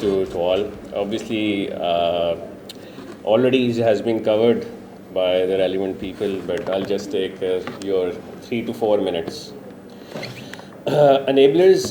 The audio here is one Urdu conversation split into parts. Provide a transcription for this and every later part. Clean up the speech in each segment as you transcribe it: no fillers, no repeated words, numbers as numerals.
to all. Obviously, already it has been covered by the relevant people, but I'll just take your 3 to 4 minutes. Enablers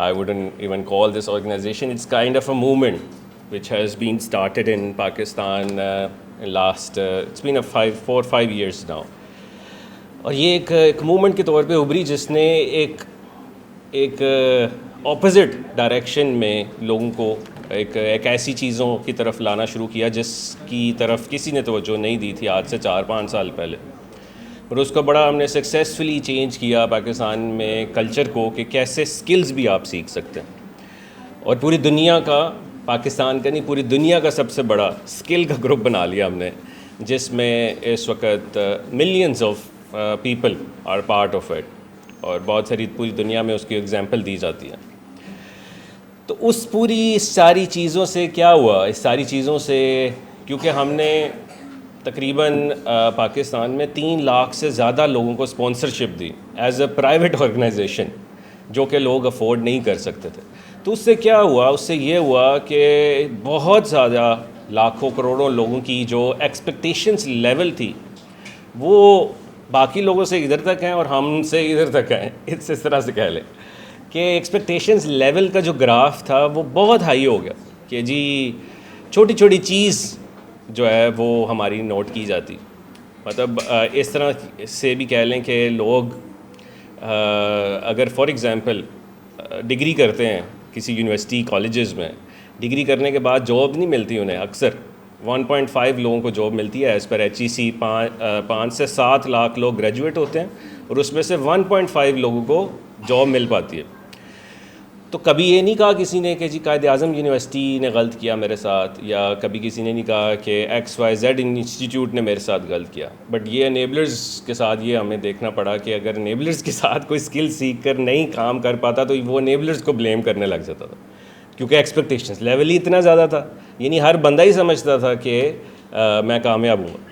I wouldn't even call this organization. It's kind of a movement which has been started in Pakistan in last, it's been 4 or 5 years now. اور یہ ایک موومنٹ کے طور پہ ابھری جس نے ایک اپوزٹ ڈائریکشن میں لوگوں کو ایک ایسی چیزوں کی طرف لانا شروع کیا جس کی طرف کسی نے توجہ نہیں دی تھی آج سے 4-5 سال پہلے. اور اس کو بڑا ہم نے سکسیزفلی چینج کیا پاکستان میں کلچر کو کہ کیسے سکلز بھی آپ سیکھ سکتے ہیں. اور پوری دنیا کا، پاکستان کا نہیں، پوری دنیا کا سب سے بڑا سکل کا گروپ بنا لیا ہم نے، جس میں اس وقت millions of people are part of it, اور بہت ساری پوری دنیا میں اس کی ایگزامپل دی جاتی ہے. تو اس پوری ساری چیزوں سے کیا ہوا؟ اس ساری چیزوں سے کیونکہ ہم نے تقریباً پاکستان میں 3 لاکھ سے زیادہ لوگوں کو اسپانسرشپ دی ایز اے پرائیویٹ آرگنائزیشن، جو کہ لوگ افورڈ نہیں کر سکتے تھے. تو اس سے کیا ہوا؟ اس سے یہ ہوا کہ بہت زیادہ لاکھوں کروڑوں لوگوں کی جو ایکسپیکٹیشنس لیول تھی وہ باقی لوگوں سے ادھر تک ہیں اور ہم سے ادھر تک ہیں. اس طرح سے کہہ لیں کہ ایکسپیکٹیشنز لیول کا جو گراف تھا وہ بہت ہائی ہو گیا کہ جی چھوٹی چھوٹی چیز جو ہے وہ ہماری نوٹ کی جاتی. مطلب اس طرح سے بھی کہہ لیں کہ لوگ اگر فار ایگزامپل ڈگری کرتے ہیں کسی یونیورسٹی کالجز میں، ڈگری کرنے کے بعد جاب نہیں ملتی انہیں. اکثر 1.5 لوگوں کو جاب ملتی ہے ایز پر HEC. 5 سے 7 لاکھ لوگ گریجویٹ ہوتے ہیں اور اس میں سے 1.5 لوگوں کو جاب مل پاتی ہے. تو کبھی یہ نہیں کہا کسی نے کہ جی قائد اعظم یونیورسٹی نے غلط کیا میرے ساتھ، یا کبھی کسی نے نہیں کہا کہ XYZ انسٹیٹیوٹ نے میرے ساتھ غلط کیا. بٹ یہ انیبلرز کے ساتھ یہ ہمیں دیکھنا پڑا کہ اگر انیبلرز کے ساتھ کوئی اسکل سیکھ کر نہیں کام کر پاتا تو وہ انیبلرز کو بلیم کرنے لگ جاتا تھا، کیونکہ ایکسپیکٹیشنز لیول ہی اتنا زیادہ تھا. یعنی ہر بندہ ہی سمجھتا تھا کہ میں کامیاب ہوں.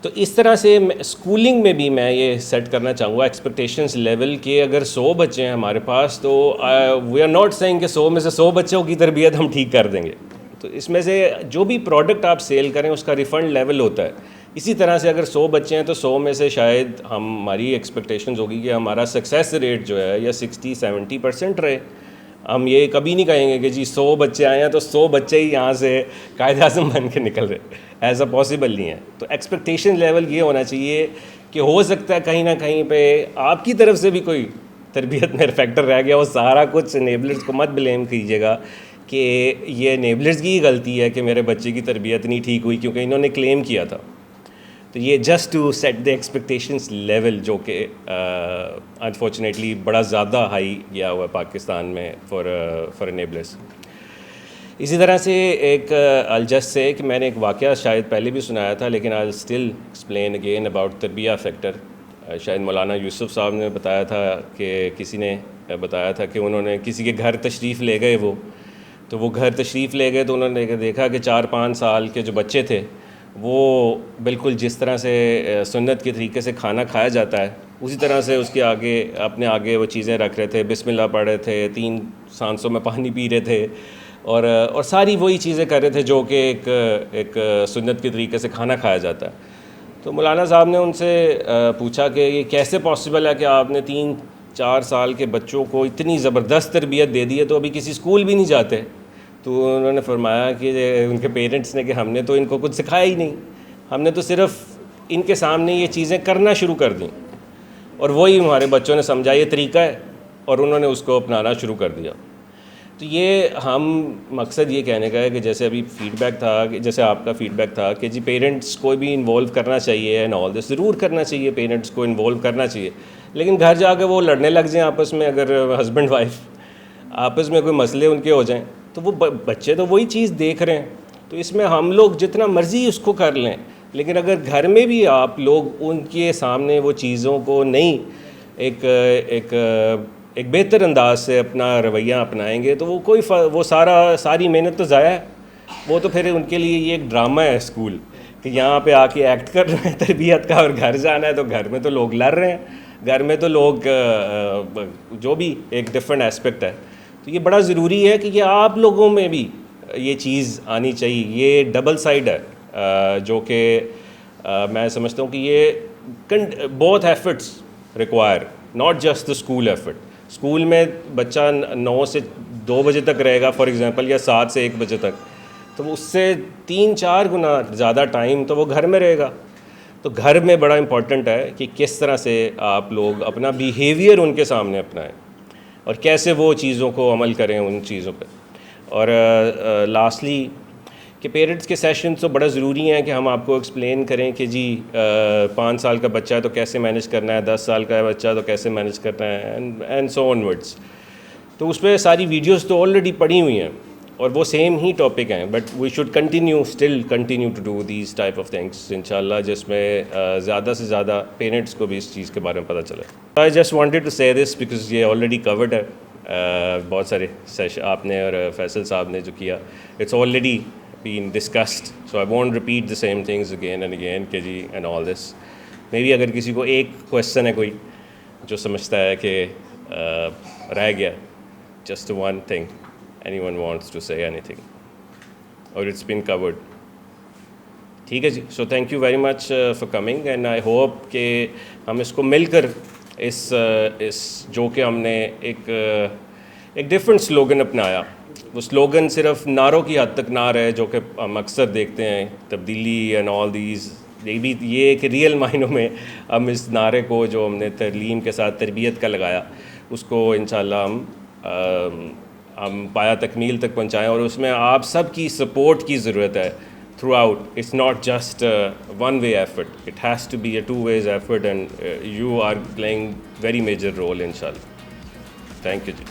تو اس طرح سے اسکولنگ میں بھی میں یہ سیٹ کرنا چاہوں گا ایکسپیکٹیشنز لیول کہ اگر 100 بچے ہیں ہمارے پاس تو وی آر ناٹ سیئنگ کہ 100 میں سے 100 بچوں کی تربیت ہم ٹھیک کر دیں گے. تو اس میں سے جو بھی پروڈکٹ آپ سیل کریں اس کا ریفنڈ لیول ہوتا ہے. اسی طرح سے اگر 100 بچے ہیں تو 100 میں سے شاید ہماری ایکسپیکٹیشنز ہوگی کہ ہمارا سکسیس ریٹ جو ہے یا 60-70% رہے. ہم یہ کبھی نہیں کہیں گے کہ جی 100 بچے آئے ہیں تو 100 بچے ہی یہاں سے قائد اعظم بن کے نکل رہے. ایسا پاسبل نہیں ہے. تو ایکسپیکٹیشن لیول یہ ہونا چاہیے کہ ہو سکتا ہے کہیں نہ کہیں پہ آپ کی طرف سے بھی کوئی تربیت میں فیکٹر رہ گیا. وہ سارا کچھ انیبلرز کو مت بلیم کیجیے گا کہ یہ انیبلرز کی غلطی ہے کہ میرے بچے کی تربیت نہیں ٹھیک ہوئی کیونکہ انہوں نے کلیم کیا تھا. تو یہ just to set the expectations level جو کہ انفارچونیٹلی بڑا زیادہ ہائی گیا ہوا ہے پاکستان میں فار انیبلرز. اسی طرح سے ایک الجسٹ سے کہ میں نے ایک واقعہ شاید پہلے بھی سنایا تھا لیکن I still explain again about تربیہ فیکٹر. شاید مولانا یوسف صاحب نے بتایا تھا کہ کسی نے بتایا تھا کہ انہوں نے کسی کے گھر تشریف لے گئے. تو وہ گھر تشریف لے گئے تو انہوں نے دیکھا کہ 4-5 سال کے جو بچے تھے وہ بالکل جس طرح سے سنت کے طریقے سے کھانا کھایا جاتا ہے اسی طرح سے اس کے آگے اپنے آگے وہ چیزیں رکھ رہے تھے، بسم اللہ پڑھ رہے تھے، 3 سانسوں میں پانی پی رہے تھے اور ساری وہی چیزیں کر رہے تھے جو کہ ایک سنت کے طریقے سے کھانا کھایا جاتا ہے. تو مولانا صاحب نے ان سے پوچھا کہ یہ کیسے پاسبل ہے کہ آپ نے 3-4 سال کے بچوں کو اتنی زبردست تربیت دے دی ہے تو ابھی کسی اسکول بھی نہیں جاتے. تو انہوں نے فرمایا کہ ان کے پیرنٹس نے کہ ہم نے تو ان کو کچھ سکھایا ہی نہیں، ہم نے تو صرف ان کے سامنے یہ چیزیں کرنا شروع کر دیں اور وہی ہمارے بچوں نے سمجھا یہ طریقہ ہے اور انہوں نے اس کو اپنانا شروع کر دیا. تو یہ ہم مقصد یہ کہنے کا ہے کہ جیسے ابھی فیڈ بیک تھا، کہ جیسے آپ کا فیڈ بیک تھا کہ جی پیرنٹس کو بھی انوالو کرنا چاہیے اینڈ آل دس، ضرور کرنا چاہیے، پیرنٹس کو انوالو کرنا چاہیے. لیکن گھر جا کے وہ لڑنے لگ جائیں آپس میں، اگر ہسبینڈ وائف آپس میں کوئی مسئلے ان کے ہو جائیں تو وہ بچے تو وہی چیز دیکھ رہے ہیں. تو اس میں ہم لوگ جتنا مرضی اس کو کر لیں، لیکن اگر گھر میں بھی آپ لوگ ان کے سامنے وہ چیزوں کو نہیں ایک بہتر انداز سے اپنا رویہ اپنائیں گے تو وہ ساری محنت تو ضائع ہے. وہ تو پھر ان کے لیے یہ ایک ڈرامہ ہے اسکول کہ یہاں پہ آ کے ایکٹ کر رہے ہیں تربیت کا، اور گھر جانا ہے تو گھر میں تو لوگ لڑ رہے ہیں. گھر میں تو لوگ جو بھی ایک ڈفرینٹ اسپیکٹ ہے. تو یہ بڑا ضروری ہے کہ یہ آپ لوگوں میں بھی یہ چیز آنی چاہیے. یہ ڈبل سائڈ ہے جو کہ میں سمجھتا ہوں کہ یہ both efforts require, not just the school effort. School میں بچہ 9 سے 2 بجے تک رہے گا فار ایگزامپل, یا 7 سے 1 بجے تک, تو اس سے 3-4 گنا زیادہ ٹائم تو وہ گھر میں رہے گا. تو گھر میں بڑا امپورٹنٹ ہے کہ کس طرح سے آپ لوگ اپنا بیہیویئر ان کے سامنے اپنائیں اور کیسے وہ چیزوں کو عمل کریں ان چیزوں پہ. اور لاسٹلی کہ پیرنٹس کے سیشنز تو بڑا ضروری ہیں کہ ہم آپ کو ایکسپلین کریں کہ جی 5 سال کا بچہ ہے تو کیسے مینیج کرنا ہے, 10 سال کا بچہ ہے تو کیسے مینیج کرنا ہے, اینڈ سو آن ورڈس. تو اس پہ ساری ویڈیوز تو آلریڈی پڑی ہوئی ہیں اور وہ سیم ہی ٹاپک ہیں, but we should continue to do these type of things انشاءاللہ, جس میں زیادہ سے زیادہ پیرنٹس کو بھی اس چیز کے بارے میں پتہ چلے. آئی جسٹ وانٹیڈ ٹو سے دس بیکاز یہ آلریڈی کورڈ ہے. بہت سارے سیشن آپ نے اور فیصل صاحب نے جو کیا, it's already been discussed, so I won't repeat the same things again and again کہ جی and all this. maybe اگر کسی کو ایک کویسچن ہے کوئی جو سمجھتا ہے کہ رہ گیا, just one thing anyone wants to say anything or it's been covered. ٹھیک ہے جی. so thank you very much for coming and I hope کہ ہم اس کو مل کر اس جو کہ ہم نے ایک ڈفرینٹ سلوگن اپنایا, وہ سلوگن صرف نعروں کی حد تک نہ رہے جو کہ ہم اکثر دیکھتے ہیں تبدیلی اینڈ آل دیز. یہ کہ ریئل معنوں میں ہم اس نعرے کو جو ہم نے تعلیم کے ساتھ تربیت کا لگایا اس کو انشاءاللہ ہم پایا تکمیل تک پہنچائیں, اور اس میں آپ سب کی سپورٹ کی ضرورت ہے throughout. It's not just one way effort, it has to be a 2 ways effort and you are playing very major role انشاءاللہ. Thank you G.